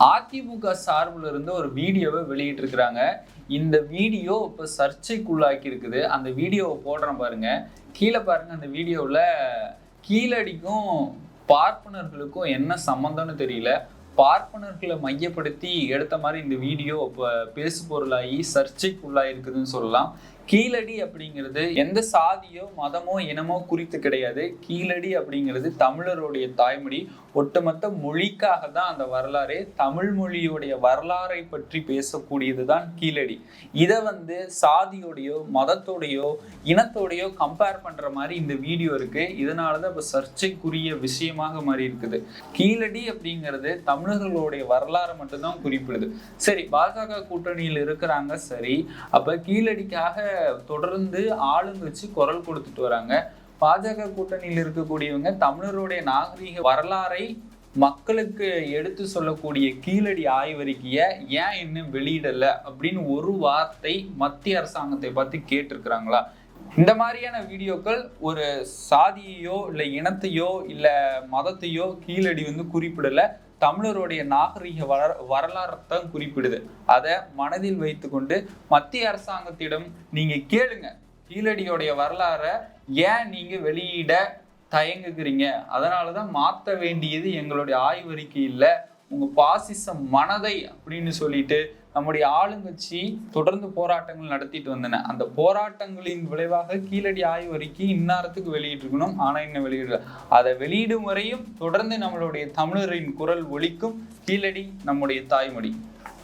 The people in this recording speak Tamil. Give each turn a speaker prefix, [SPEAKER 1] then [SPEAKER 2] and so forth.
[SPEAKER 1] அதிமுக சார்பில் இருந்து ஒரு வீடியோவை வெளியிட்டு இருக்கிறாங்க. இந்த வீடியோ இப்ப சர்ச்சைக்குள்ளாக்கி இருக்குது. அந்த வீடியோவை போடுறேன் பாருங்க. கீழே பாருங்க. அந்த வீடியோவில் கீழடிக்கும் பார்ப்பனர்களுக்கும் என்ன சம்பந்தம்னு தெரியல. பார்ப்பனர்களை மையப்படுத்தி எடுத்த மாதிரி இந்த வீடியோ இப்போ பேசு பொருளாகி சர்ச்சைக்குள்ளாகி இருக்குதுன்னு சொல்லலாம். கீழடி அப்படிங்கிறது எந்த சாதியோ மதமோ இனமோ குறித்து கிடையாது. கீழடி அப்படிங்கிறது தமிழருடைய தாய்மொழி. ஒட்டுமொத்த மொழிக்காக தான் அந்த வரலாறு. தமிழ் மொழியுடைய வரலாறை பற்றி பேசக்கூடியதுதான் கீழடி. இதை சாதியோடையோ மதத்தோடையோ இனத்தோடையோ கம்பேர் பண்ற மாதிரி இந்த வீடியோ இருக்கு. இதனாலதான் இப்ப சர்ச்சைக்குரிய விஷயமாக மாறி இருக்குது. கீழடி அப்படிங்கிறது தமிழர்களுடைய வரலாறு மட்டும்தான் குறிப்பிடுது. சரி, பாஜக கூட்டணியில் இருக்கிறாங்க. சரி, அப்ப கீழடிக்காக தொடர்ந்து ஆளுங்கட்சி குரல் கொடுத்துட்டு வராங்க. பாஜக கூட்டணியில் இருக்கக்கூடியவங்க தமிழருடைய நாகரீக வரலாறை மக்களுக்கு எடுத்து சொல்லக்கூடிய கீழடி ஆய்வறிக்கையை ஏன் இன்னும் வெளியிடல அப்படின்னு ஒரு வார்த்தை மத்திய அரசாங்கத்தை பார்த்து கேட்டிருக்கிறாங்களா? இந்த மாதிரியான வீடியோக்கள் ஒரு சாதியையோ இல்லை இனத்தையோ இல்லை மதத்தையோ கீழடி குறிப்பிடல. தமிழருடைய நாகரீக வரலாறுதான் குறிப்பிடுது. அதை மனதில் வைத்து கொண்டு மத்திய அரசாங்கத்திடம் நீங்க கேளுங்க, கீழடியோடைய வரலாறை ஏன் நீங்க வெளியிட தயங்குகிறீங்க? அதனாலதான் மாற்ற வேண்டியது எங்களுடைய ஆய்வறிக்கை இல்லை, உங்க பாசிச மனதை அப்படின்னு சொல்லிட்டு நம்முடைய ஆளுங்கட்சி தொடர்ந்து போராட்டங்கள் நடத்திட்டு வந்தன. அந்த போராட்டங்களின் விளைவாக கீழடி ஆய்வறிக்கை இந்நேரத்துக்கு வெளியிட்டிருக்கணும். ஆனா இன்னும் வெளியிடல. அதை வெளியிடும் வரையும் தொடர்ந்து நம்மளுடைய தமிழரின் குரல் ஒலிக்கும். கீழடி நம்முடைய தாய்மொழி.